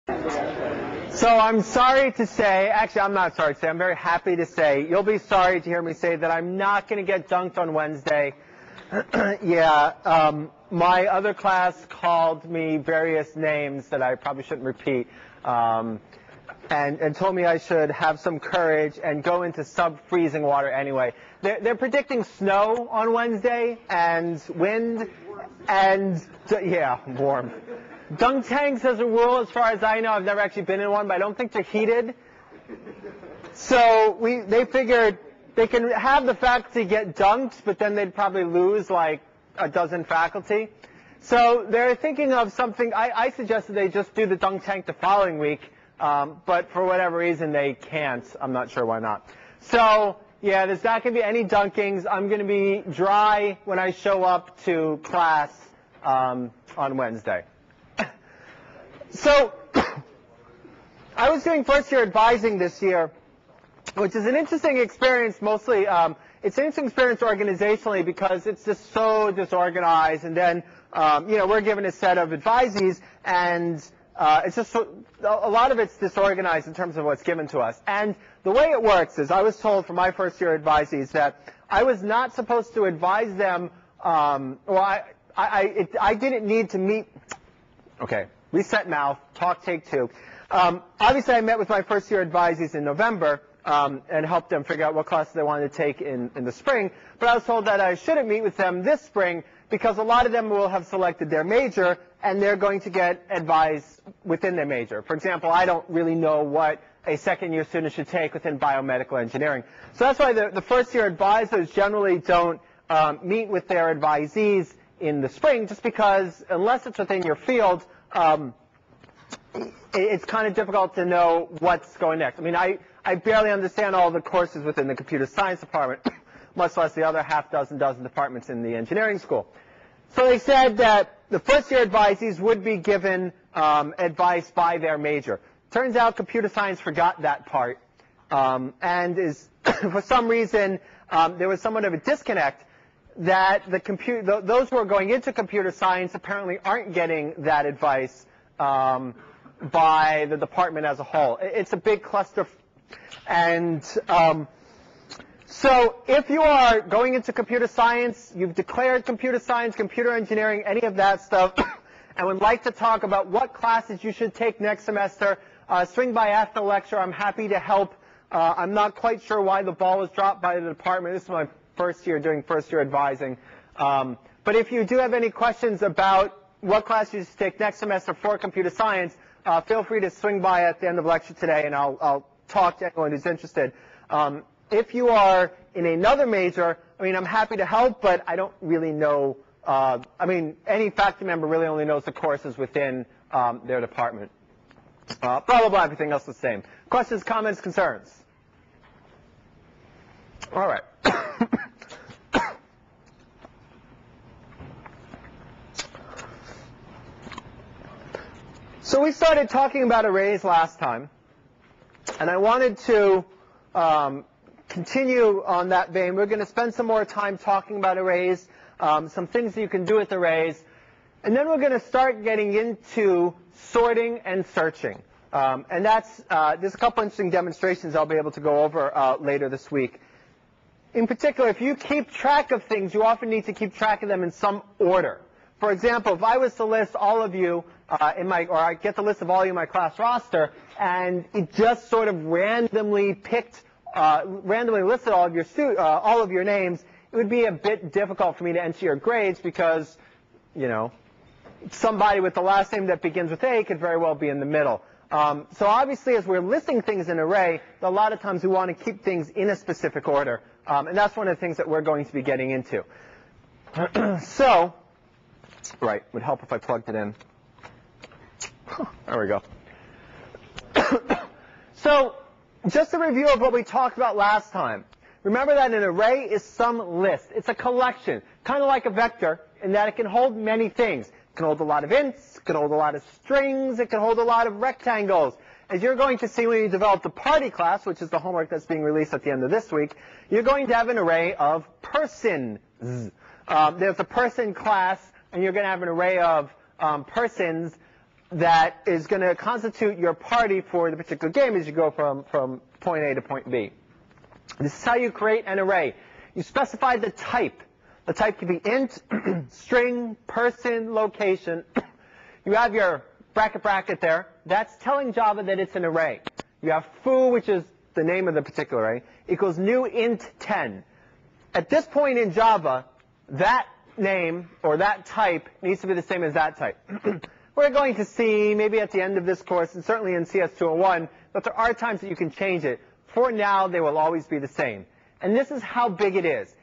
So I'm sorry to say, actually I'm not sorry to say, I'm very happy to say, you'll be sorry to hear me say that I'm not going to get dunked on Wednesday. Yeah, my other class called me various names that I probably shouldn't repeat, and told me I should have some courage and go into sub-freezing water anyway. They're predicting snow on Wednesday and wind and, yeah, warm. Dunk tanks, as a rule, as far as I know, I've never actually been in one, but I don't think they're heated. So they figured they can have the faculty get dunked, but then they'd probably lose like a dozen faculty. So they're thinking of something. I suggested they just do the dunk tank the following week, but for whatever reason they can't. I'm not sure why not. So yeah, there's not going to be any dunkings. I'm going to be dry when I show up to class on Wednesday. So I was doing first-year advising this year, which is an interesting experience. Mostly, it's an interesting experience organizationally because it's just so disorganized. And then, we're given a set of advisees, and it's just a lot of it's disorganized in terms of what's given to us. And the way it works is, I was told from my first-year advisees that I was not supposed to advise them. I didn't need to meet. Okay. Reset mouth, talk, take two. Obviously, I met with my first-year advisees in November and helped them figure out what classes they wanted to take in the spring. But I was told that I shouldn't meet with them this spring because a lot of them will have selected their major, and they're going to get advice within their major. For example, I don't really know what a second-year student should take within biomedical engineering. So that's why the first-year advisors generally don't meet with their advisees in the spring, just because unless it's within your field, it's kind of difficult to know what's going next. I mean, I barely understand all the courses within the computer science department, much less the other dozen departments in the engineering school. So they said that the first-year advisees would be given advice by their major. Turns out computer science forgot that part, and is for some reason there was somewhat of a disconnect that those who are going into computer science apparently aren't getting that advice by the department as a whole. It's a big cluster. And so if you are going into computer science, you've declared computer science, computer engineering, any of that stuff, and would like to talk about what classes you should take next semester, swing by after the lecture. I'm happy to help. I'm not quite sure why the ball was dropped by the department. This is my first year doing first-year advising. But if you do have any questions about what class you should take next semester for computer science, feel free to swing by at the end of lecture today, and I'll talk to anyone who's interested. If you are in another major, I mean, I'm happy to help, but I don't really know. I mean, any faculty member really only knows the courses within their department. Blah, blah, blah, everything else the same. Questions, comments, concerns? All right. So we started talking about arrays last time, and I wanted to continue on that vein. We're going to spend some more time talking about arrays, some things that you can do with arrays, and then we're going to start getting into sorting and searching. And there's a couple interesting demonstrations I'll be able to go over later this week. In particular, if you keep track of things, you often need to keep track of them in some order. For example, if I was to list all of you or I get the list of all you in my class roster, and it just sort of randomly listed all of your names, it would be a bit difficult for me to enter your grades because, somebody with the last name that begins with A could very well be in the middle. So obviously, as we're listing things in an array, a lot of times we want to keep things in a specific order, and that's one of the things that we're going to be getting into. So, right, would help if I plugged it in. There we go. So, just a review of what we talked about last time. Remember that an array is some list. It's a collection, kind of like a vector, in that it can hold many things. It can hold a lot of ints, it can hold a lot of strings, it can hold a lot of rectangles. As you're going to see when you develop the party class, which is the homework that's being released at the end of this week, you're going to have an array of persons. There's a person class, and you're going to have an array of persons that is going to constitute your party for the particular game as you go from point A to point B. This is how you create an array. You specify the type. The type can be int, string, person, location. You have your bracket there. That's telling Java that it's an array. You have foo, which is the name of the particular array, equals new int 10. At this point in Java, that name or that type needs to be the same as that type. We're going to see, maybe at the end of this course, and certainly in cs201, that there are times that you can change it. For now, they will always be the same. And this is how big it is.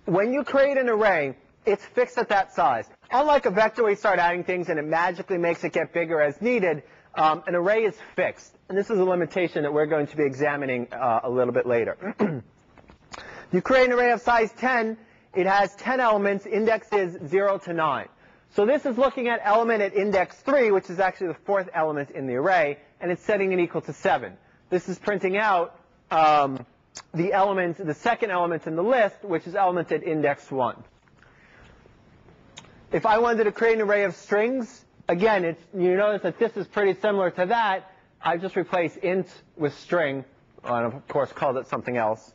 When you create an array, it's fixed at that size. Unlike a vector where you start adding things and it magically makes it get bigger as needed, an array is fixed. And this is a limitation that we're going to be examining a little bit later. You create an array of size 10. It has 10 elements. Index is 0 to 9. So this is looking at element at index 3, which is actually the fourth element in the array, and it's setting it equal to 7. This is printing out the second element in the list, which is element at index 1. If I wanted to create an array of strings, again, you notice that this is pretty similar to that. I just replace int with string, and of course called it something else.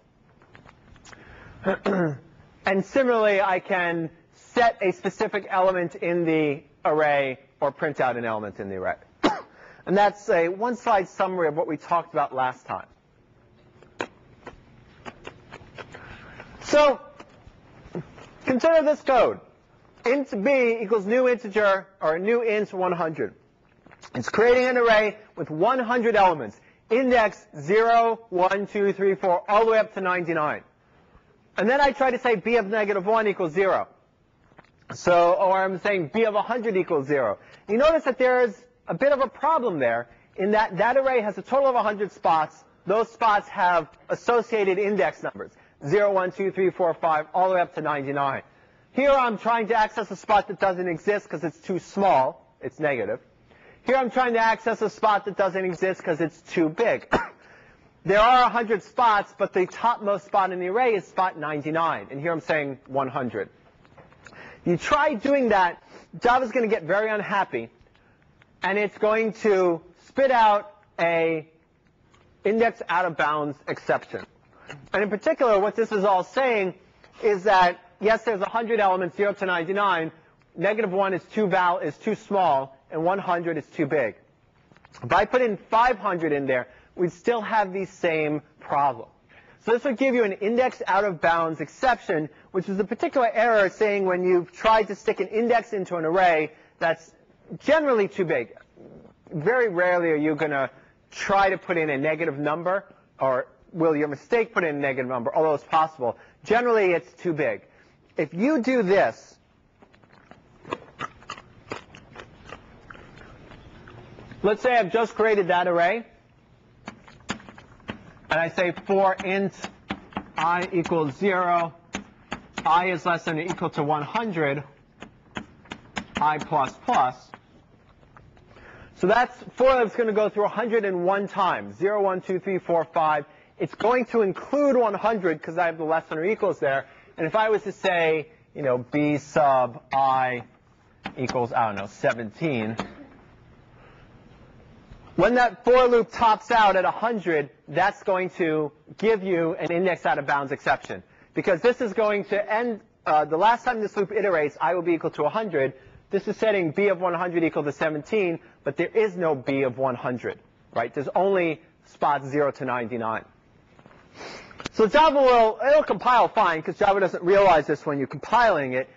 And similarly, I can set a specific element in the array or print out an element in the array. And that's a one-slide summary of what we talked about last time. So consider this code. Int b equals new integer, or new int 100. It's creating an array with 100 elements. Index 0, 1, 2, 3, 4, all the way up to 99. And then I try to say b of negative 1 equals 0. Or I'm saying b of 100 equals 0. You notice that there's a bit of a problem there in that that array has a total of 100 spots. Those spots have associated index numbers, 0, 1, 2, 3, 4, 5, all the way up to 99. Here I'm trying to access a spot that doesn't exist because it's too small. It's negative. Here I'm trying to access a spot that doesn't exist because it's too big. There are 100 spots, but the topmost spot in the array is spot 99. And here I'm saying 100. You try doing that, Java's going to get very unhappy, and it's going to spit out a index out of bounds exception. And in particular, what this is all saying is that, yes, there's 100 elements, 0 to 99. Negative 1 is too small, and 100 is too big. If I put in 500 in there, we'd still have the same problem. So this would give you an index out of bounds exception, which is a particular error saying when you've tried to stick an index into an array that's generally too big. Very rarely are you going to try to put in a negative number, or will your mistake put in a negative number, although it's possible. Generally, it's too big. If you do this, let's say I've just created that array, and I say for int I equals 0, I is less than or equal to 100, I plus plus. So that's for that's going to go through 101 times, 0, 1, 2, 3, 4, 5. It's going to include 100 because I have the less than or equals there. And if I was to say, b sub I equals, 17, when that for loop tops out at 100, that's going to give you an index out of bounds exception. Because this is going to end, the last time this loop iterates, I will be equal to 100. This is setting b of 100 equal to 17, but there is no b of 100, right? There's only spots 0 to 99. So Java it'll compile fine, because Java doesn't realize this when you're compiling it.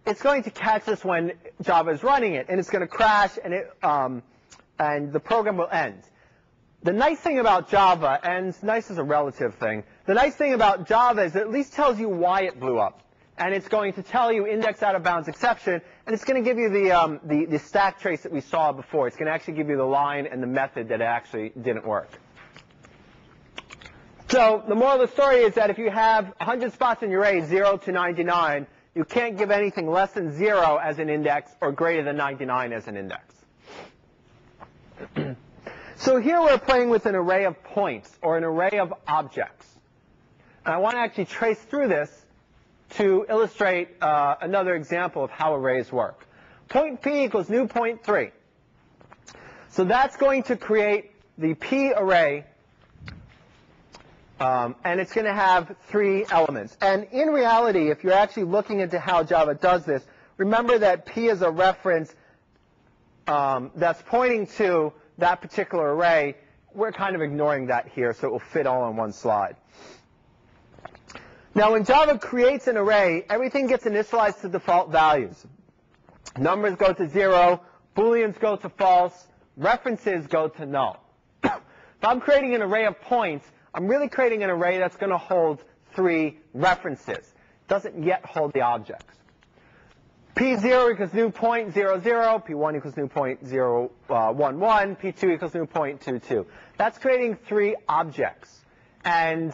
It's going to catch this when Java is running it, and it's going to crash, and the program will end. The nice thing about Java, and nice is a relative thing, the nice thing about Java is it at least tells you why it blew up. And it's going to tell you index out of bounds exception, and it's going to give you the stack trace that we saw before. It's going to actually give you the line and the method that actually didn't work. So the moral of the story is that if you have 100 spots in your array, 0 to 99, you can't give anything less than 0 as an index or greater than 99 as an index. So here we're playing with an array of points, or an array of objects. And I want to actually trace through this to illustrate another example of how arrays work. Point P equals new point 3. So that's going to create the P array, and it's going to have 3 elements. And in reality, if you're actually looking into how Java does this, remember that P is a reference that's pointing to that particular array. We're kind of ignoring that here, so it will fit all on one slide. Now, when Java creates an array, everything gets initialized to default values. Numbers go to 0, Booleans go to false, references go to null. If I'm creating an array of points, I'm really creating an array that's going to hold 3 references. It doesn't yet hold the objects. P0 equals new point 0, 0, P1 equals new point 0, 1, 1, P2 equals new point 2, 2. That's creating 3 objects. And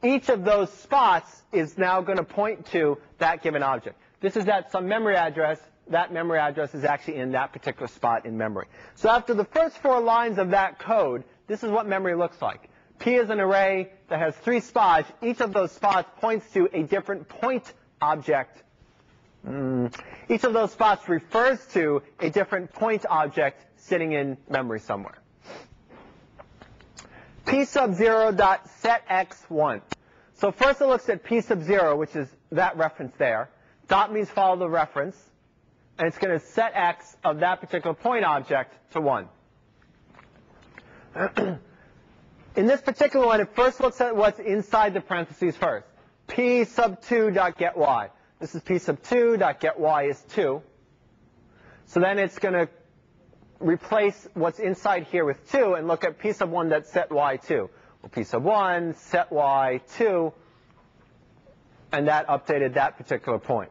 each of those spots is now going to point to that given object. This is at some memory address. That memory address is actually in that particular spot in memory. So after the first 4 lines of that code, this is what memory looks like. P is an array that has 3 spots. Each of those spots points to a different point object. Each of those spots refers to a different point object sitting in memory somewhere. P sub 0 dot set x1. So first it looks at P sub 0, which is that reference there. Dot means follow the reference. And it's going to set x of that particular point object to 1. In this particular one, it first looks at what's inside the parentheses first. P sub 2 dot get y. This is P sub 2 dot get y is 2. So then it's going to replace what's inside here with 2 and look at P sub 1 dot set y 2. Well, P sub 1 set y 2, and that updated that particular point.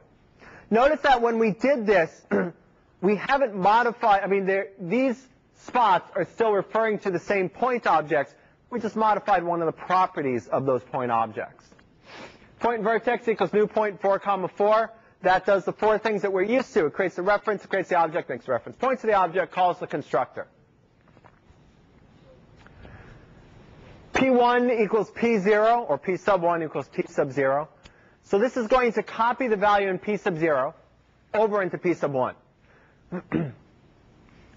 Notice that when we did this, we haven't modified, these spots are still referring to the same point objects. We just modified one of the properties of those point objects. Point vertex equals new point 4, 4. That does the 4 things that we're used to. It creates the reference, it creates the object, makes the reference, points to the object, calls the constructor. P1 equals P0, or P sub 1 equals P sub 0. So this is going to copy the value in P sub 0 over into P sub 1.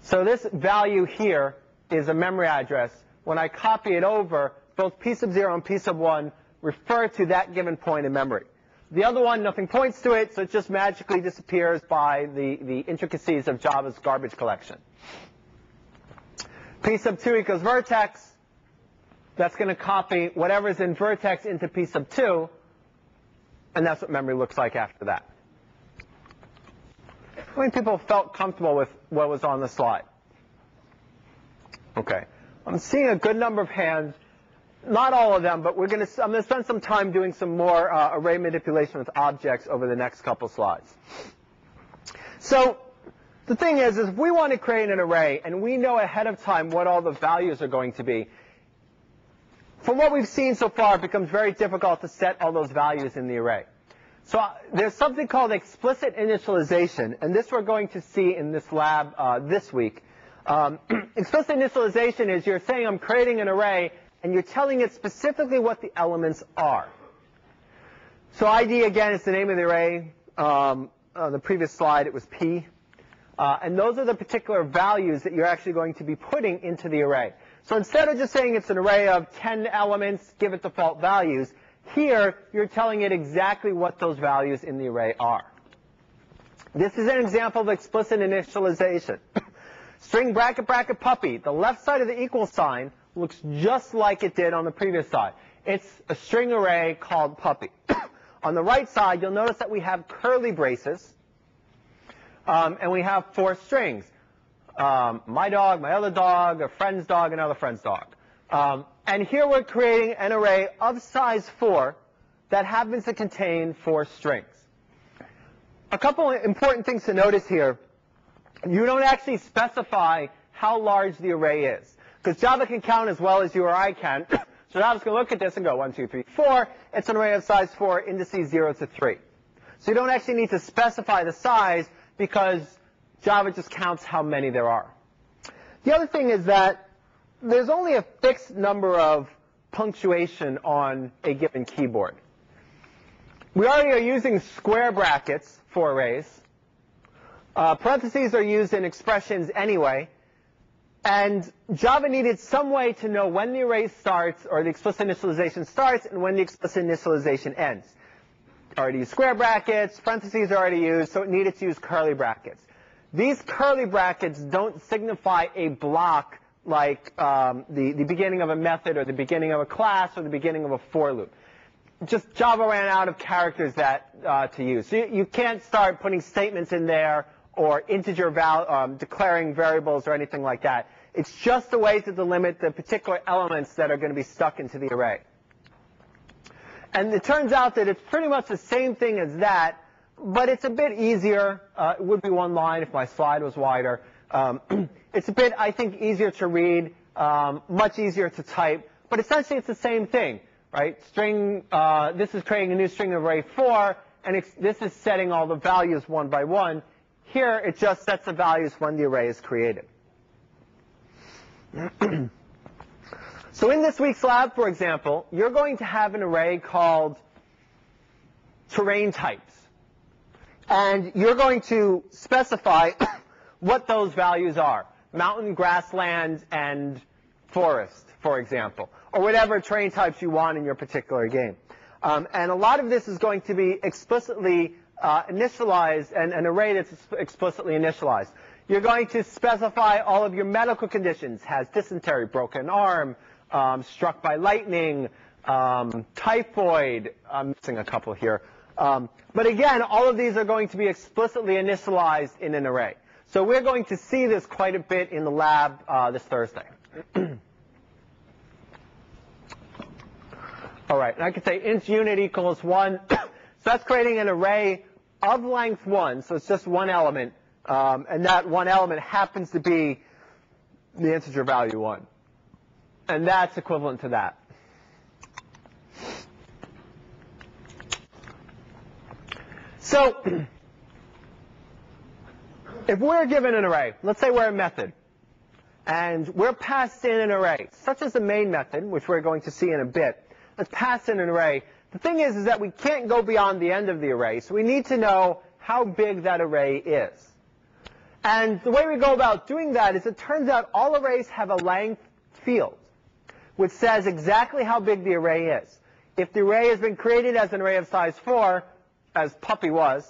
So this value here is a memory address. When I copy it over, both P sub 0 and P sub 1 refer to that given point in memory. The other one, nothing points to it, so it just magically disappears by the intricacies of Java's garbage collection. P sub 2 equals vertex. That's going to copy whatever's in vertex into P sub 2, and that's what memory looks like after that. How many people felt comfortable with what was on the slide? Okay. I'm seeing a good number of hands. Not all of them, but I'm going to spend some time doing some more array manipulation with objects over the next couple slides. So the thing is if we want to create an array and we know ahead of time what all the values are going to be, from what we've seen so far, it becomes very difficult to set all those values in the array. So there's something called explicit initialization, and this we're going to see in this lab this week. Explicit initialization is you're saying I'm creating an array, and you're telling it specifically what the elements are. So ID, again, is the name of the array. On the previous slide, it was P. And those are the particular values that you're actually going to be putting into the array. So instead of just saying it's an array of 10 elements, give it default values, here you're telling it exactly what those values in the array are. This is an example of explicit initialization. String bracket bracket puppy. The left side of the equal sign looks just like it did on the previous side. It's a string array called puppy. On the right side, you'll notice that we have curly braces, and we have 4 strings. My dog, my other dog, a friend's dog, another friend's dog. And here we're creating an array of size 4 that happens to contain 4 strings. A couple of important things to notice here. You don't actually specify how large the array is, because Java can count as well as you or I can. So Java's going to look at this and go 1, 2, 3, 4. It's an array of size 4, indices 0 to 3. So you don't actually need to specify the size because Java just counts how many there are. The other thing is that there's only a fixed number of punctuation on a given keyboard. We already are using square brackets for arrays. Parentheses are used in expressions anyway. And Java needed some way to know when the array starts, or the explicit initialization starts, and when the explicit initialization ends. Already used square brackets, parentheses are already used, so it needed to use curly brackets. These curly brackets don't signify a block like the beginning of a method, or the beginning of a class, or the beginning of a for loop. Just Java ran out of characters that to use. So you can't start putting statements in there, or integer declaring variables or anything like that. It's just a way to delimit the particular elements that are going to be stuck into the array. And it turns out that it's pretty much the same thing as that, but it's a bit easier. It would be one line if my slide was wider. It's a bit, I think, easier to read, much easier to type, but essentially it's the same thing, right? String, this is creating a new string array 4, and this is setting all the values one by one. Here, it just sets the values when the array is created. So in this week's lab, for example, you're going to have an array called terrain types. And you're going to specify what those values are. Mountain, grassland, and forest, for example. Or whatever terrain types you want in your particular game. And a lot of this is going to be explicitly initialized, and an array that's explicitly initialized. You're going to specify all of your medical conditions: has dysentery, broken arm, struck by lightning, typhoid. I'm missing a couple here. But again, all of these are going to be explicitly initialized in an array. So we're going to see this quite a bit in the lab this Thursday. All right, and I could say int unit equals 1. So that's creating an array of length 1, so it's just one element. And that one element happens to be the integer value 1. And that's equivalent to that. So if we're given an array, let's say we're a method, and we're passed in an array, such as the main method, which we're going to see in a bit. Let's pass in an array. The thing is that we can't go beyond the end of the array, so we need to know how big that array is. And the way we go about doing that is it turns out all arrays have a length field, which says exactly how big the array is. If the array has been created as an array of size 4, as puppy was,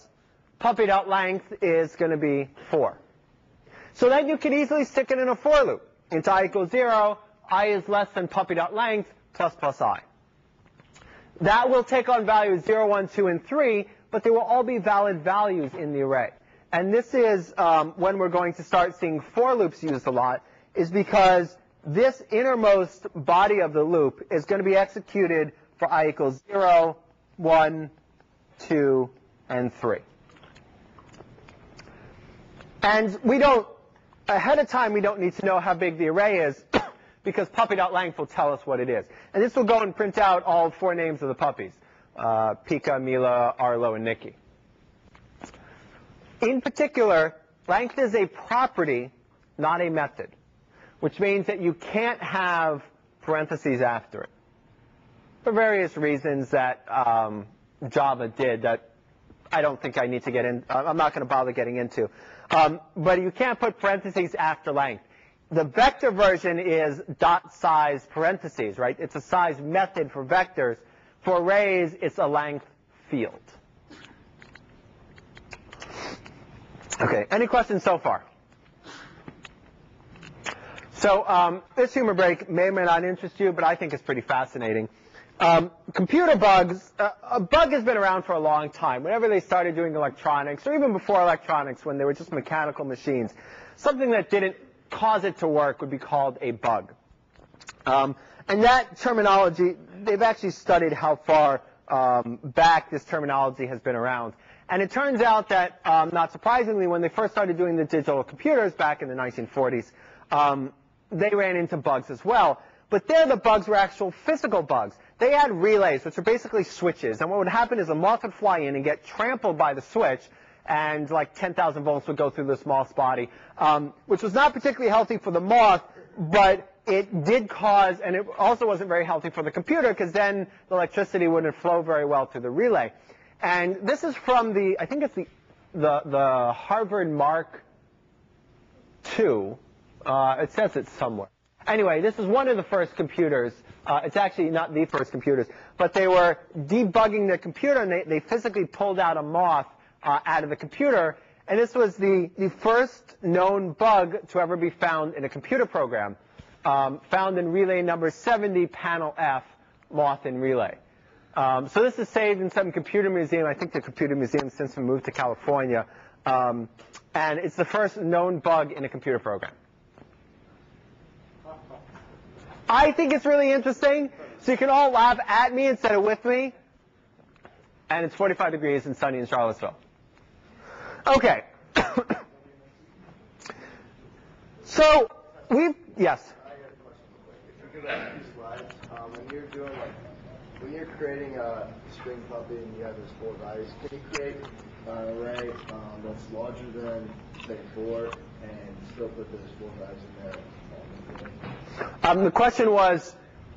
puppy.length is going to be 4. So then you can easily stick it in a for loop. Int I equals 0, I is less than puppy.length, plus I. That will take on values 0, 1, 2, and 3, but they will all be valid values in the array. And this is when we're going to start seeing for loops used a lot, is because this innermost body of the loop is going to be executed for I equals 0, 1, 2, and 3. And we don't, ahead of time, we don't need to know how big the array is, because puppy.length will tell us what it is. And this will go and print out all 4 names of the puppies: Pika, Mila, Arlo, and Nikki. In particular, length is a property, not a method, which means that you can't have parentheses after it, for various reasons that Java did that I don't think I need to get in. I'm not going to bother getting into. But you can't put parentheses after length. The vector version is dot size parentheses, right? It's a size method for vectors. For arrays, it's a length field. Okay, any questions so far? So this humor break may or may not interest you, but I think it's pretty fascinating. Computer bugs, a bug has been around for a long time. Whenever they started doing electronics, or even before electronics, when they were just mechanical machines, something that didn't cause it to work would be called a bug. And that terminology, they've actually studied how far back this terminology has been around. And it turns out that, not surprisingly, when they first started doing the digital computers back in the 1940s, they ran into bugs as well. But there the bugs were actual physical bugs. They had relays, which are basically switches. And what would happen is a moth would fly in and get trampled by the switch, and like 10,000 volts would go through this moth's body, which was not particularly healthy for the moth, but it did cause, and it also wasn't very healthy for the computer, because then the electricity wouldn't flow very well through the relay. And this is from the, I think it's the Harvard Mark II It says it's somewhere. Anyway, this is one of the first computers. It's actually not the first computers, but they were debugging the computer, and they physically pulled out a moth out of the computer. And this was the first known bug to ever be found in a computer program, found in relay number 70, panel F, moth in relay. So this is saved in some computer museum. I think the computer museum has since moved to California. And it's the first known bug in a computer program. I think it's really interesting. So you can all laugh at me instead of with me. And it's 45 degrees and sunny in Charlottesville. Okay. So yes. I got a question real quick. If you go back to these slides, when you're creating a string puppy and you have those 4 values, can you create an array that's larger than, say, 4 and still put those 4 values in there? The question was,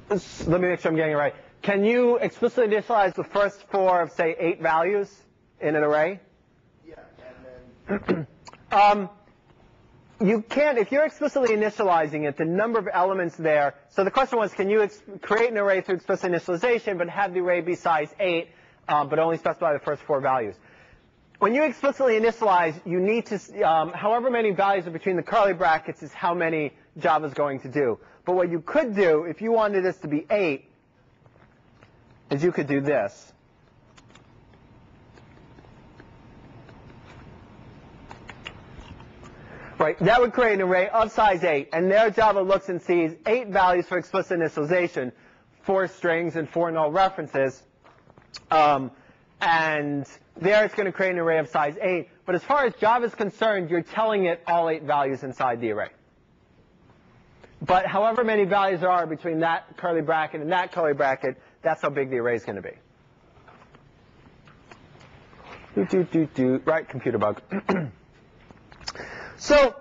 let me make sure I'm getting it right. Can you explicitly initialize the first 4 of, say, 8 values in an array? Yeah, and then... You can't, if you're explicitly initializing it, the number of elements there, so the question was, can you create an array through explicit initialization, but have the array be size 8, but only specify the first 4 values? When you explicitly initialize, you need to, however many values are between the curly brackets is how many Java's going to do. But what you could do, if you wanted this to be 8, is you could do this. Right, that would create an array of size 8, and there Java looks and sees 8 values for explicit initialization, 4 strings and 4 null references, and there it's going to create an array of size 8. But as far as Java is concerned, you're telling it all 8 values inside the array. But however many values there are between that curly bracket and that curly bracket, that's how big the array is going to be. Right, computer bug. So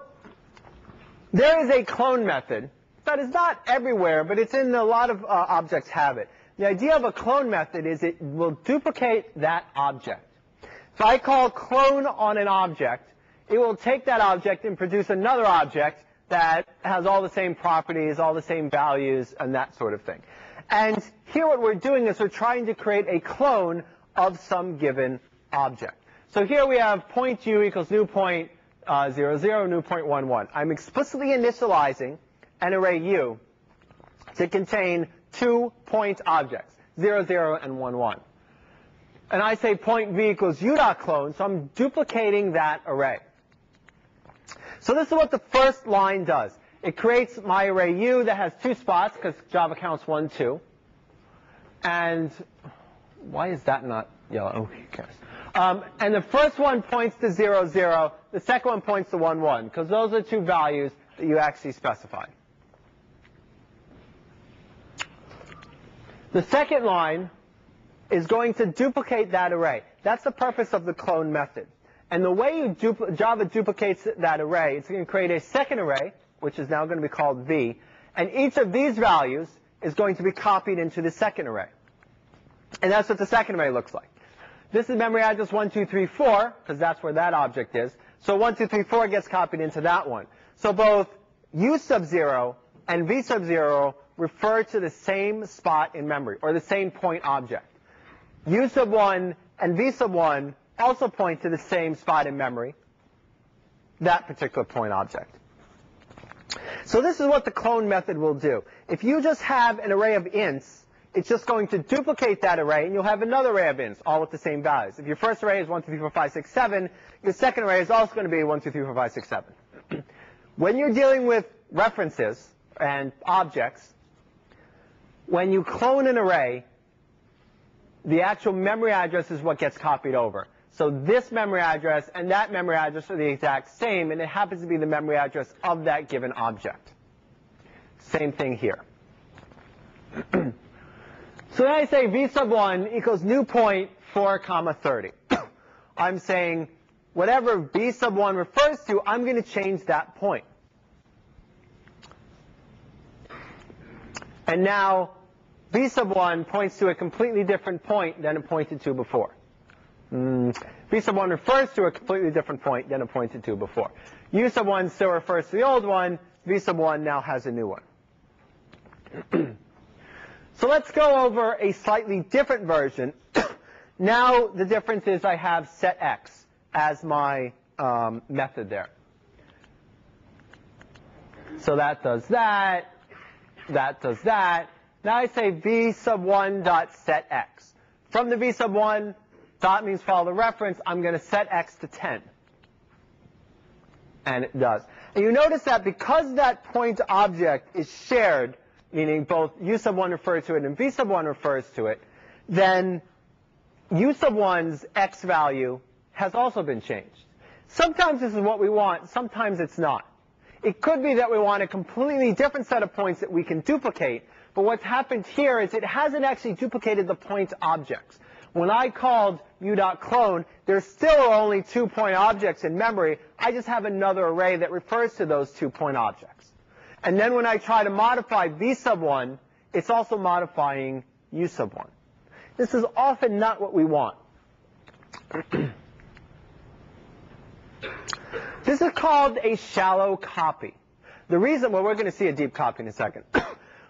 there is a clone method that is not everywhere, but it's in a lot of objects have it. The idea of a clone method is it will duplicate that object. If I call clone on an object, it will take that object and produce another object that has all the same properties, all the same values, and that sort of thing. And here what we're doing is we're trying to create a clone of some given object. So here we have point u equals new point 0, 0, new point 1, 1. I'm explicitly initializing an array u to contain 2 point objects, 0, 0, and 1, 1. And I say point v equals u.clone, so I'm duplicating that array. So this is what the first line does. It creates my array u that has 2 spots, because Java counts 1, 2. And why is that not yellow? Oh, who cares? And the first one points to 0, 0. The second one points to 1, 1, because those are 2 values that you actually specify. The second line is going to duplicate that array. That's the purpose of the clone method. And the way Java duplicates that array, it's going to create a second array, which is now going to be called v. And each of these values is going to be copied into the second array. And that's what the second array looks like. This is memory address 1, 2, 3, 4, because that's where that object is. So 1, 2, 3, 4 gets copied into that one. So both u sub 0 and v sub 0 refer to the same spot in memory, or the same point object. U sub 1 and v sub 1 also point to the same spot in memory, that particular point object. So this is what the clone method will do. If you just have an array of ints, it's just going to duplicate that array, and you'll have another array of ints, all with the same values. If your first array is 1, 2, 3, 4, 5, 6, 7, your second array is also going to be 1, 2, 3, 4, 5, 6, 7. When you're dealing with references and objects, when you clone an array, the actual memory address is what gets copied over. So this memory address and that memory address are the exact same, and it happens to be the memory address of that given object. Same thing here. So then I say v sub 1 equals new point 4, 30. I'm saying whatever v sub 1 refers to, I'm going to change that point. And now v sub 1 points to a completely different point than it pointed to before. V sub 1 refers to a completely different point than it pointed to before. U sub 1 still refers to the old one. v sub 1 now has a new one. So let's go over a slightly different version. Now the difference is I have set x as my method there. So that does that. That does that. Now I say v sub 1 dot set x. From the v sub 1, dot means follow the reference. I'm going to set x to 10. And it does. And you notice that because that point object is shared, meaning both u sub 1 refers to it and v sub 1 refers to it, then u sub 1's x value has also been changed. Sometimes this is what we want, sometimes it's not. It could be that we want a completely different set of points that we can duplicate, but what's happened here is it hasn't actually duplicated the point objects. When I called u.clone, there still are only 2 point objects in memory. I just have another array that refers to those 2 point objects. And then when I try to modify v sub 1, it's also modifying u sub 1. This is often not what we want. This is called a shallow copy. The reason, well, we're going to see a deep copy in a second.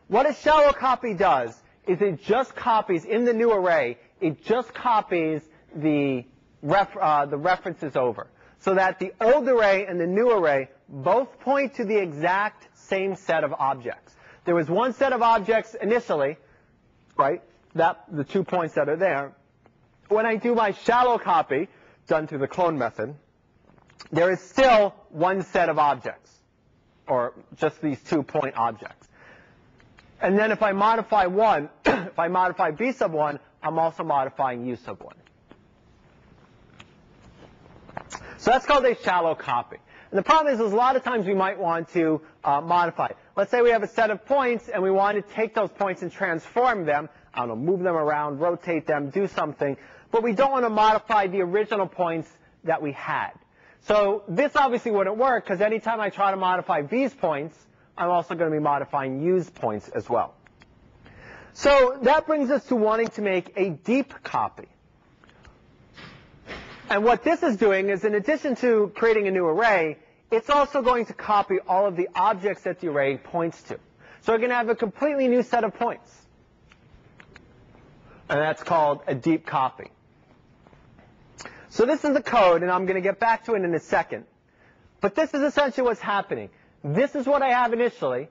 What a shallow copy does is it just copies, in the new array, it just copies the references over. So that the old array and the new array both point to the exact same set of objects. There was one set of objects initially, right? The 2 points that are there. When I do my shallow copy, done through the clone method, there is still one set of objects, or just these 2 point objects. And then if I modify 1, if I modify v sub 1, I'm also modifying u sub 1. So that's called a shallow copy. And the problem is a lot of times we might want to modify it. Let's say we have a set of points and we want to take those points and transform them. I don't know, move them around, rotate them, do something. But we don't want to modify the original points that we had. So this obviously wouldn't work because anytime I try to modify v's points, I'm also going to be modifying u's points as well. So that brings us to wanting to make a deep copy. And what this is doing is, in addition to creating a new array, it's also going to copy all of the objects that the array points to. So we're going to have a completely new set of points. And that's called a deep copy. So this is the code, and I'm going to get back to it in a second. But this is essentially what's happening. This is what I have initially.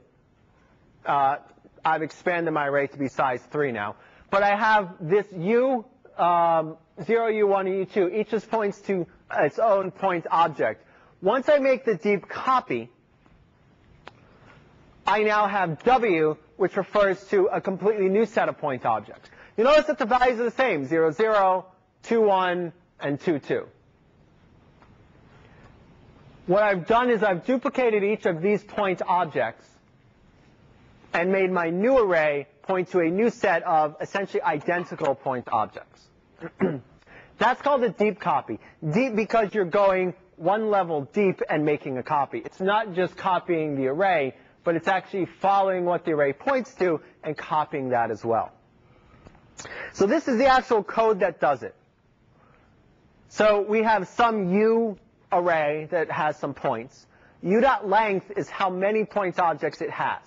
I've expanded my array to be size 3 now. But I have this u, 0, u1, and u2. Each just points to its own point object. Once I make the deep copy, I now have w, which refers to a completely new set of point objects. You notice that the values are the same, 0, 0, 2, 1, and 2, 2. What I've done is I've duplicated each of these point objects and made my new array point to a new set of essentially identical point objects. That's called a deep copy. Deep because you're going one level deep and making a copy. It's not just copying the array, but it's actually following what the array points to and copying that as well. So this is the actual code that does it. So we have some u array that has some points. U.length is how many point objects it has.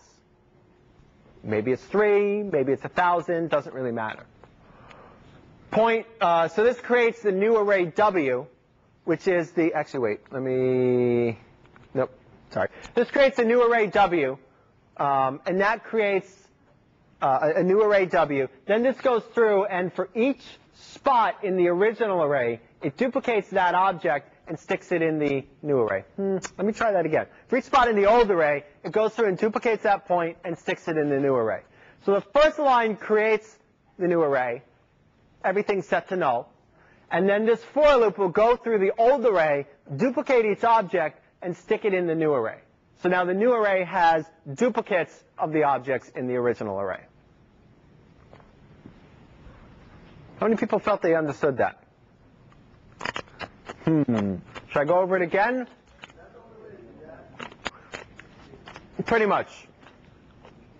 Maybe it's 3, maybe it's 1,000, doesn't really matter. So this creates the new array w, which is the, actually wait, This creates a new array w, and that creates a new array w. Then this goes through, and for each spot in the original array, it duplicates that object and sticks it in the new array. Let me try that again. For each spot in the old array, it goes through and duplicates that point and sticks it in the new array. So the first line creates the new array. Everything's set to null. And then this for loop will go through the old array, duplicate each object, and stick it in the new array. So now the new array has duplicates of the objects in the original array. How many people felt they understood that? Should I go over it again? Pretty much.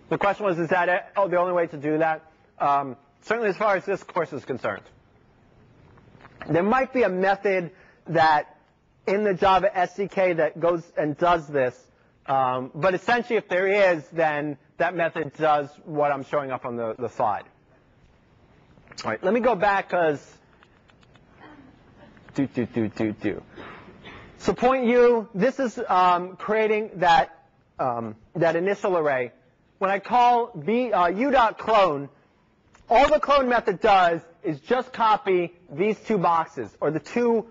The question was, is that it? Oh, the only way to do that? Certainly as far as this course is concerned. There might be a method that in the Java SDK that goes and does this But essentially, if there is, then that method does what I'm showing up on the slide. All right, let me go back because So point U, this is creating that initial array. When I call u.clone, all the clone method does is just copy these two boxes, or the two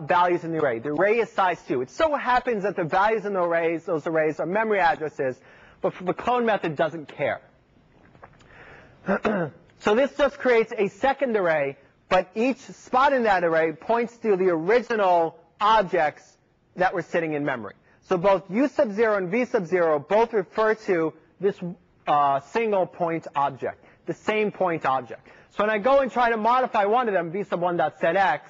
values in the array. The array is size 2. It so happens that the values in those arrays are memory addresses, but the clone method doesn't care. So this just creates a second array, but each spot in that array points to the original objects that were sitting in memory. So both u sub 0 and v sub 0 both refer to this single point object, the same point object. So when I go and try to modify one of them, v sub 1.setX,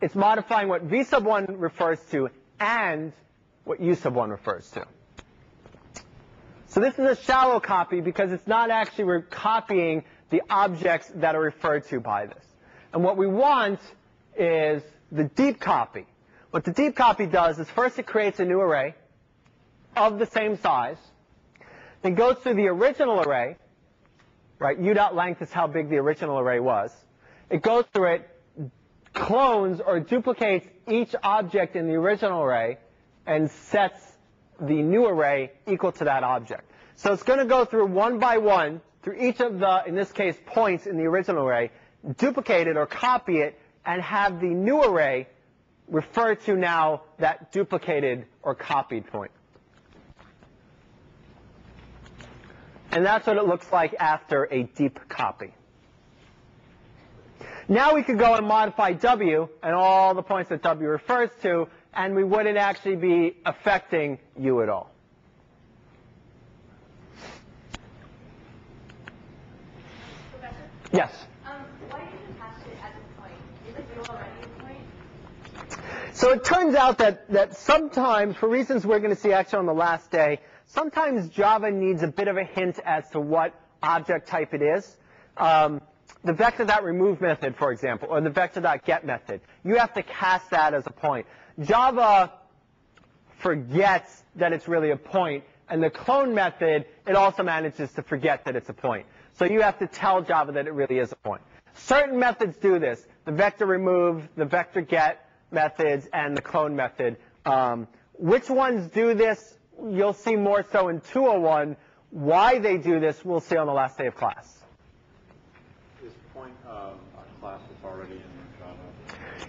it's modifying what v sub 1 refers to and what u sub 1 refers to. So this is a shallow copy because it's not actually copying the objects that are referred to by this. And what we want is the deep copy. What the deep copy does is first it creates a new array of the same size, then goes through the original array, right? U.length is how big the original array was. It goes through it, clones or duplicates each object in the original array, and sets the new array equal to that object. So it's going to go through one by one, through each of the, in this case, points in the original array, duplicate it or copy it, and have the new array refer to now that duplicated or copied point. And that's what it looks like after a deep copy. Now we could go and modify W and all the points that W refers to, and we wouldn't actually be affecting U at all. Professor? Yes? Why did you attach it as a point? Isn't U already a point? So it turns out that sometimes, for reasons we're going to see actually on the last day, sometimes Java needs a bit of a hint as to what object type it is. The vector.remove method, for example, or the vector.get method, you have to cast that as a point. Java forgets that it's really a point, and the clone method, it also manages to forget that it's a point. So you have to tell Java that it really is a point. Certain methods do this, the vector remove, the vector get methods, and the clone method. Which ones do this, you'll see more so in 201. Why they do this, we'll see on the last day of class. Is point a class that's already in Java?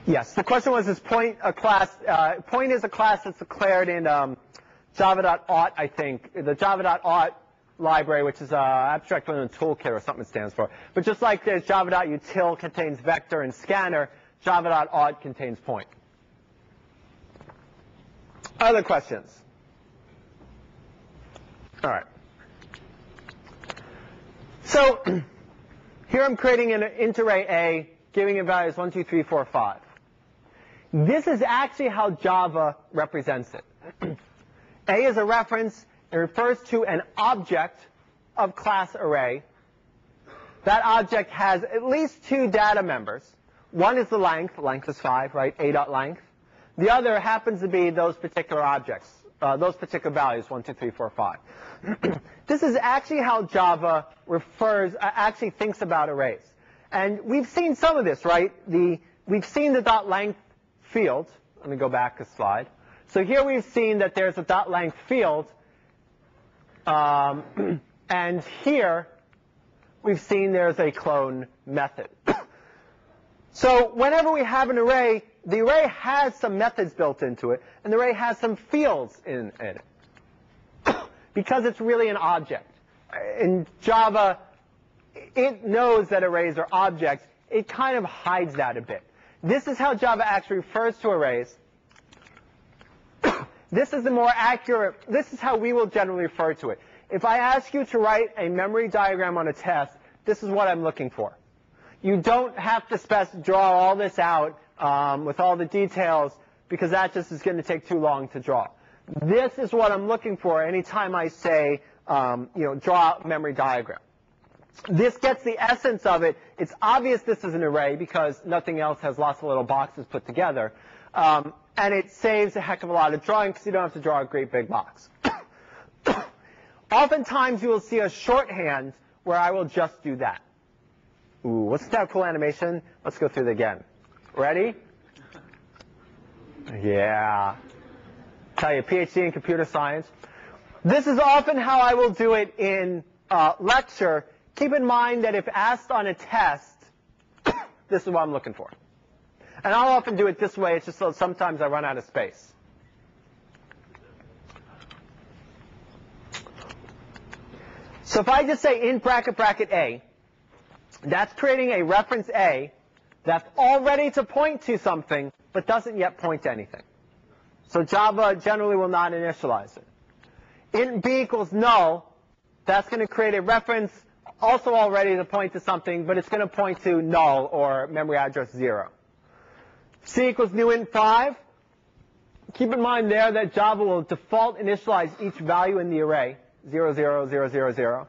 Yes, the question was, is point a class? Point is a class that's declared in java.auth, I think. The java.auth library, which is abstract function toolkit or something it stands for. But just like there's java.util contains vector and scanner, java.auth contains point. Other questions? All right. So here I'm creating an int array A, giving it values 1, 2, 3, 4, 5. This is actually how Java represents it. A is a reference. It refers to an object of class array. That object has at least two data members. One is the length. Length is 5, right? A.length. The other happens to be those particular objects, those particular values, 1, 2, 3, 4, 5. This is actually how Java actually thinks about arrays. And we've seen some of this, right? We've seen the .length field. Let me go back a slide. So here we've seen that there's a .length field. And here we've seen there's a clone method. So whenever we have an array, the array has some methods built into it, and the array has some fields in it. Because it's really an object. In Java, it knows that arrays are objects. It kind of hides that a bit. This is how Java actually refers to arrays. This is the more accurate, this is how we will generally refer to it. If I ask you to write a memory diagram on a test, this is what I'm looking for. You don't have to draw all this out with all the details, because that just is going to take too long to draw. This is what I'm looking for anytime I say, draw out memory diagram. This gets the essence of it. It's obvious this is an array because nothing else has lots of little boxes put together. And it saves a heck of a lot of drawing because you don't have to draw a great big box. Oftentimes you will see a shorthand where I will just do that. Ooh, wasn't that a cool animation? Let's go through it again. Ready? Yeah. Tell you, PhD in computer science. This is often how I will do it in lecture. Keep in mind that if asked on a test, this is what I'm looking for. And I'll often do it this way. It's just so sometimes I run out of space. So if I just say in bracket bracket A, that's creating a reference A that's all ready to point to something, but doesn't yet point to anything. So Java generally will not initialize it. Int B equals null, that's going to create a reference also all ready to point to something, but it's going to point to null or memory address 0. C equals new int 5. Keep in mind there that Java will default initialize each value in the array, 0, 0, 0, 0, 0.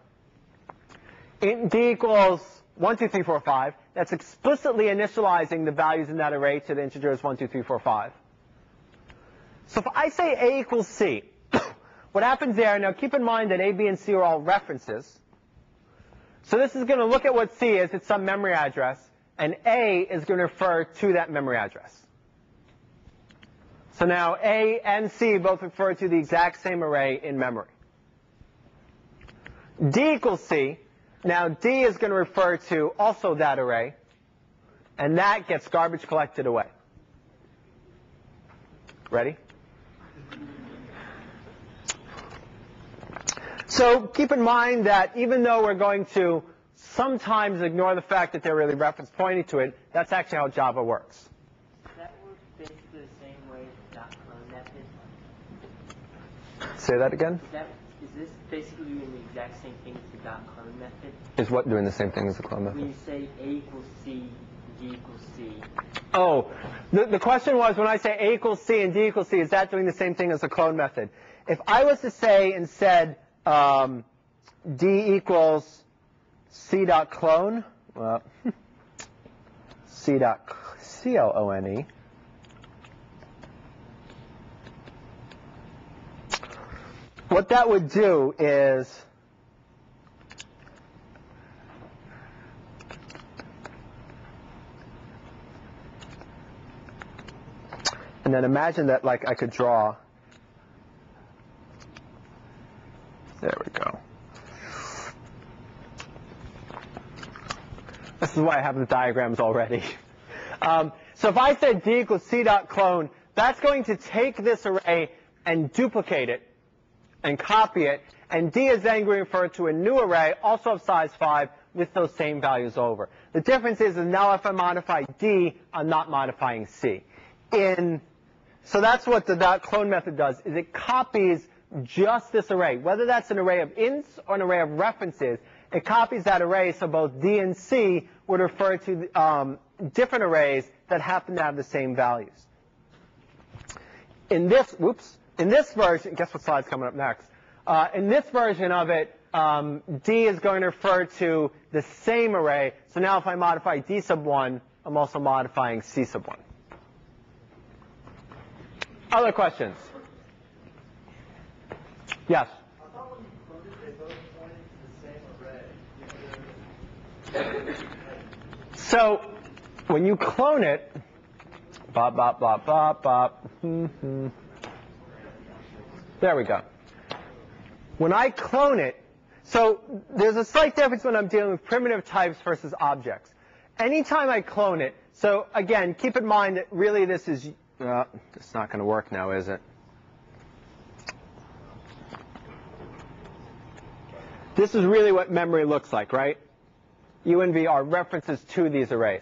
Int D equals 1, 2, 3, 4, 5. That's explicitly initializing the values in that array to the integers 1, 2, 3, 4, 5. So if I say A equals C, what happens there, now keep in mind that A, B, and C are all references. So this is going to look at what C is, it's some memory address, and A is going to refer to that memory address. So now A and C both refer to the exact same array in memory. D equals C. Now D is going to refer to also that array, and that gets garbage collected away. Ready? So keep in mind that even though we're going to sometimes ignore the fact that they're really reference pointing to it, that's actually how Java works. That works basically the same way as the .clone method. Say that again? Is this basically doing the exact same thing as the .clone method? Is what doing the same thing as the clone method? When you say A equals C, D equals C. Oh, the question was when I say A equals C and D equals C, is that doing the same thing as the clone method? If I was to say instead D equals C dot clone, well, C dot C-L-O-N-E. What that would do is and then imagine that like I could draw. There we go. This is why I have the diagrams already. So if I said D equals C dot clone, that's going to take this array and duplicate it and copy it, and D is then going to refer to a new array, also of size 5, with those same values over. The difference is now if I modify D, I'm not modifying C. So that's what the dot clone method does, is it copies just this array. Whether that's an array of ints or an array of references, it copies that array so both D and C would refer to different arrays that happen to have the same values. In this version, guess what slide's coming up next? In this version of it, D is going to refer to the same array. So now if I modify D sub 1, I'm also modifying C sub 1. Other questions? Yes? I thought when you cloned it, they both pointed to the same array. So when you clone it, bop, bop, bop, bop, bop. There we go. When I clone it, so there's a slight difference when I'm dealing with primitive types versus objects. Anytime I clone it, so again, keep in mind that really this is, it's not going to work now, is it? This is really what memory looks like, right? U and V are references to these arrays.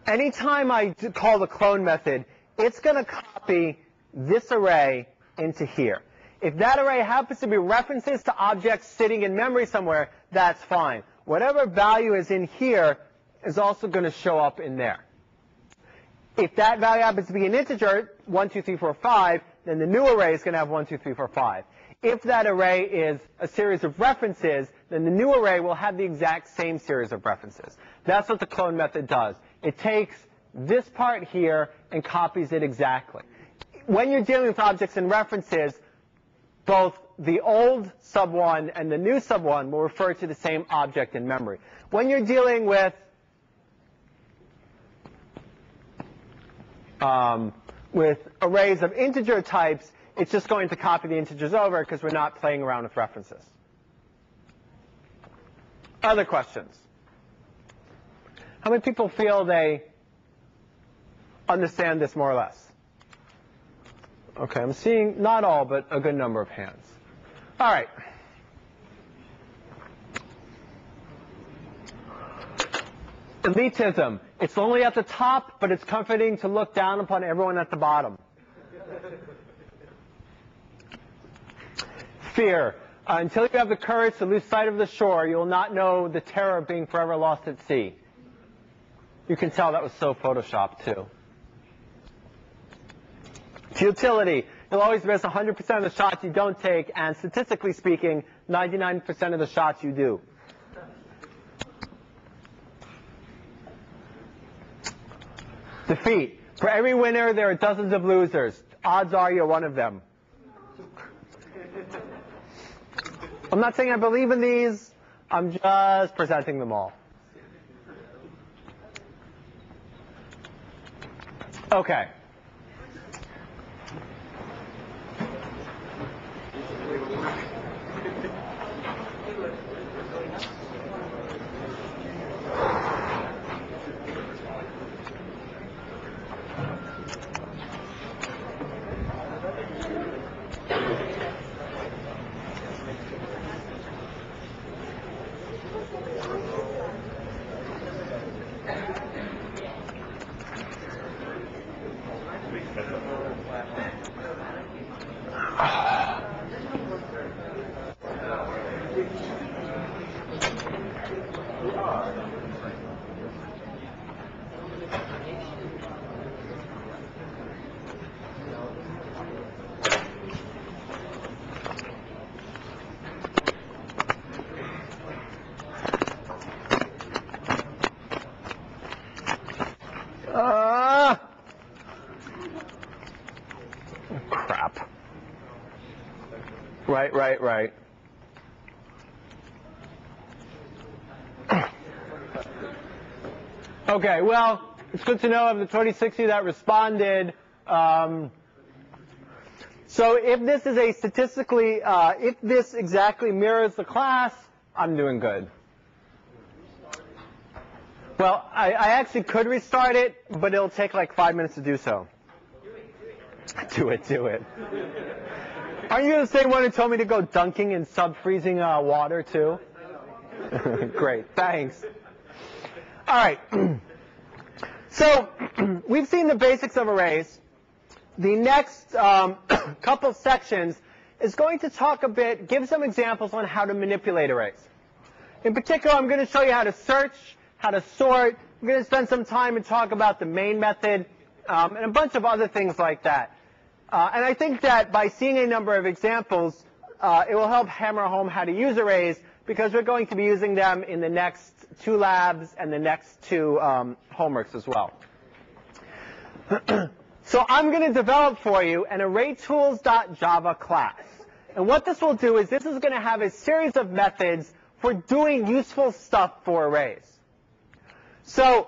Anytime I call the clone method, it's going to copy this array into here. If that array happens to be references to objects sitting in memory somewhere, that's fine. Whatever value is in here is also going to show up in there. If that value happens to be an integer, 1, 2, 3, 4, 5, then the new array is going to have 1, 2, 3, 4, 5. If that array is a series of references, then the new array will have the exact same series of references. That's what the clone method does. It takes this part here and copies it exactly. When you're dealing with objects and references, both the old sub1 and the new sub1 will refer to the same object in memory. When you're dealing with arrays of integer types, it's just going to copy the integers over because we're not playing around with references. Other questions? How many people feel they understand this more or less? Okay, I'm seeing not all, but a good number of hands. All right. Elitism. It's lonely at the top, but it's comforting to look down upon everyone at the bottom. Fear. Until you have the courage to lose sight of the shore, you will not know the terror of being forever lost at sea. You can tell that was so photoshopped, too. Futility. You'll always miss 100% of the shots you don't take, and statistically speaking, 99% of the shots you do. Defeat. For every winner, there are dozens of losers. Odds are you're one of them. I'm not saying I believe in these. I'm just presenting them all. Okay. Crap. Right. Okay, well, it's good to know of the 2060 that responded. So if this is a statistically, if this exactly mirrors the class, I'm doing good. Well, I actually could restart it, but it'll take like 5 minutes to do so. Do it. Aren't you the same one who told me to go dunking in sub-freezing water, too? Great, thanks. All right. So we've seen the basics of arrays. The next couple sections is going to talk a bit, give some examples on how to manipulate arrays. In particular, I'm going to show you how to search, how to sort. I'm going to spend some time and talk about the main method and a bunch of other things like that. And I think that by seeing a number of examples, it will help hammer home how to use arrays, because we're going to be using them in the next 2 labs and the next 2 homeworks as well. So I'm going to develop for you an arraytools.java class. And what this will do is this is going to have a series of methods for doing useful stuff for arrays. So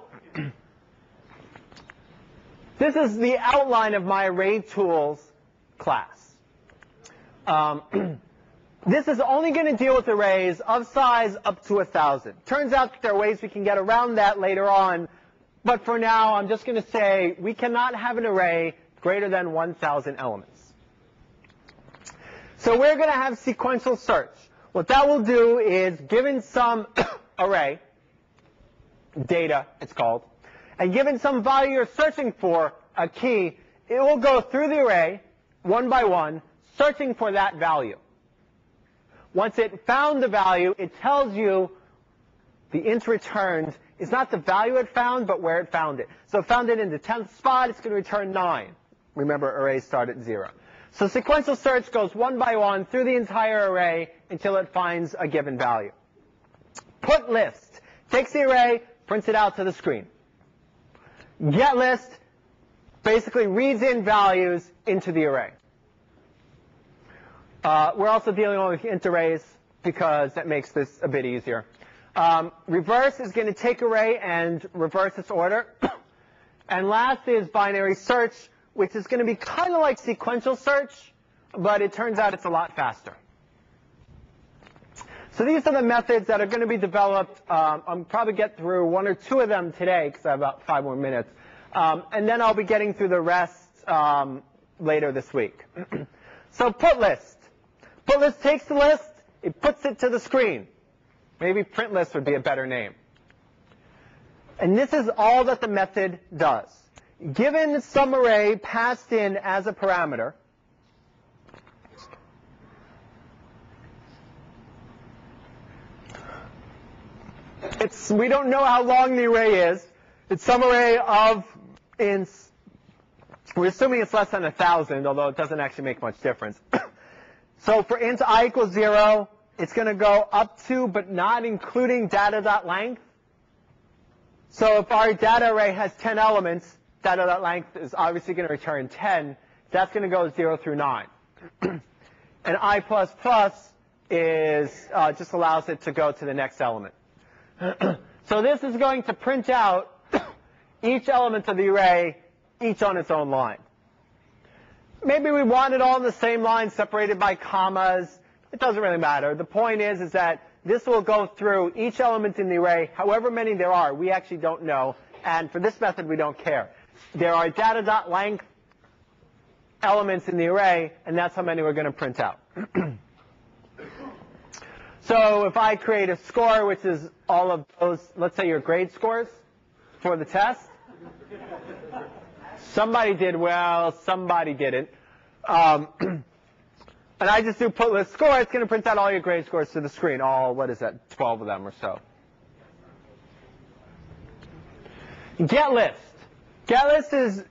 this is the outline of my ArrayTools class. This is only going to deal with arrays of size up to 1,000. Turns out that there are ways we can get around that later on, but for now I'm just going to say we cannot have an array greater than 1,000 elements. So we're going to have sequential search. What that will do is, given some array, data it's called, and given some value you're searching for, a key, it will go through the array one by one, searching for that value. Once it found the value, it tells you the int returned is not the value it found, but where it found it. So it found it in the 10th spot, it's going to return 9. Remember, arrays start at 0. So sequential search goes one by one through the entire array until it finds a given value. Put list takes the array, prints it out to the screen. Get list basically reads in values into the array. We're also dealing with int arrays because that makes this a bit easier. Reverse is going to take array and reverse its order. And last is binary search, which is going to be kind of like sequential search, but it turns out it's a lot faster. So these are the methods that are going to be developed. I'll probably get through 1 or 2 of them today because I have about 5 more minutes. And then I'll be getting through the rest later this week. So put list. Put list takes the list, it puts it to the screen. Maybe print list would be a better name. And this is all that the method does. Given some array passed in as a parameter, we don't know how long the array is. It's some array of ints. We're assuming it's less than 1,000, although it doesn't actually make much difference. So for int I equals 0, it's going to go up to, but not including data.length. So if our data array has 10 elements, data.length is obviously going to return 10. That's going to go 0 through 9. And I++ is just allows it to go to the next element. So this is going to print out each element of the array, each on its own line. Maybe we want it all in the same line, separated by commas. It doesn't really matter. The point is that this will go through each element in the array, however many there are. We actually don't know. And for this method, we don't care. There are data.length elements in the array, and that's how many we're going to print out. So if I create a score, which is all of those, let's say your grade scores for the test. Somebody did well, somebody didn't. And I just do put list score, it's going to print out all your grade scores to the screen. All, what is that, 12 of them or so. Get list. Get list is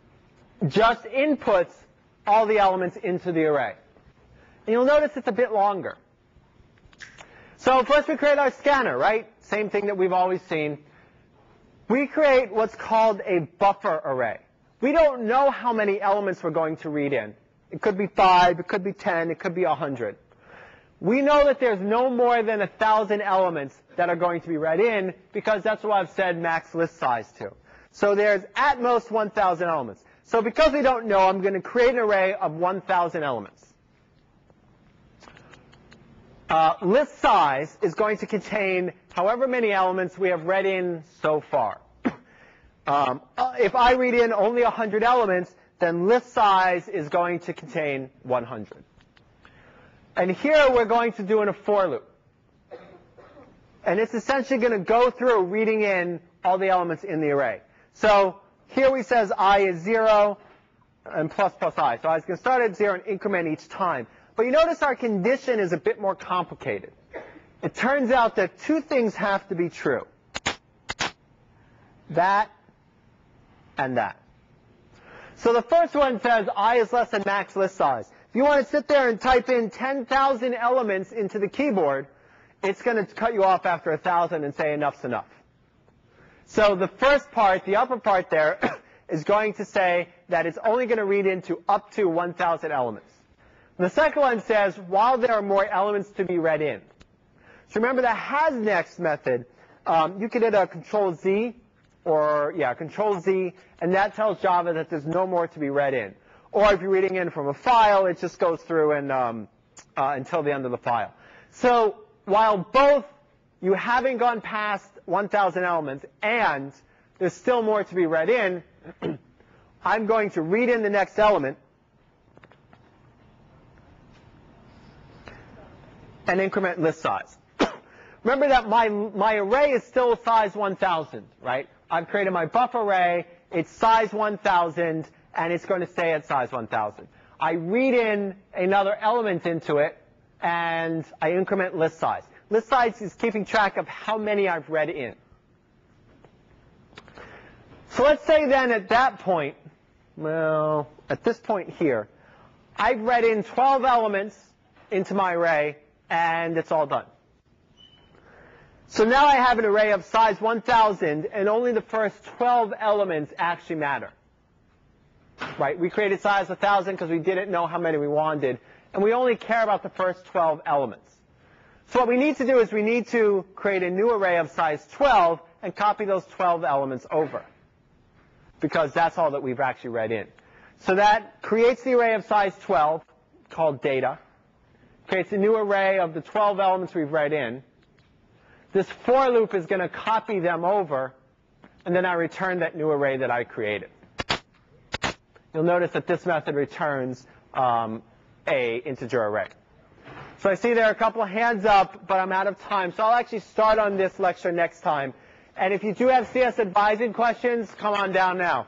just inputs all the elements into the array. And you'll notice it's a bit longer. So first we create our scanner, right? Same thing that we've always seen. We create what's called a buffer array. We don't know how many elements we're going to read in. It could be 5, it could be 10, it could be 100. We know that there's no more than 1,000 elements that are going to be read in because that's what I've said max list size to. So there's at most 1,000 elements. So because we don't know, I'm going to create an array of 1,000 elements. List size is going to contain however many elements we have read in so far. If I read in only 100 elements, then list size is going to contain 100. And here we're going to do in a for loop. And it's essentially going to go through reading in all the elements in the array. So here we says I is 0 and plus I. So I was going to start at 0 and increment each time. But you notice our condition is a bit more complicated. It turns out that 2 things have to be true. That and that. So the first one says I is less than max list size. If you want to sit there and type in 10,000 elements into the keyboard, it's going to cut you off after 1,000 and say enough's enough. So the first part, the upper part there, is going to say that it's only going to read into up to 1,000 elements. And the second one says while there are more elements to be read in. So remember the hasNext method, you could hit a Control Z, or Control Z, and that tells Java that there's no more to be read in. Or if you're reading in from a file, it just goes through and until the end of the file. So while both you haven't gone past 1,000 elements and there's still more to be read in, I'm going to read in the next element and increment list size. Remember that my array is still size 1,000, right? I've created my buffer array, it's size 1,000, and it's going to stay at size 1,000. I read in another element into it, and I increment list size. List size is keeping track of how many I've read in. So let's say then at that point, well, at this point here, I've read in 12 elements into my array, and it's all done. So now I have an array of size 1,000, and only the first 12 elements actually matter. Right? We created size 1,000 because we didn't know how many we wanted, and we only care about the first 12 elements. So what we need to do is we need to create a new array of size 12 and copy those 12 elements over, because that's all that we've actually read in. So that creates the array of size 12, called data, creates a new array of the 12 elements we've read in. This for loop is going to copy them over, and then I return that new array that I created. You'll notice that this method returns a integer array. So I see there are a couple of hands up, but I'm out of time. So I'll actually start on this lecture next time. And if you do have CS advising questions, come on down now.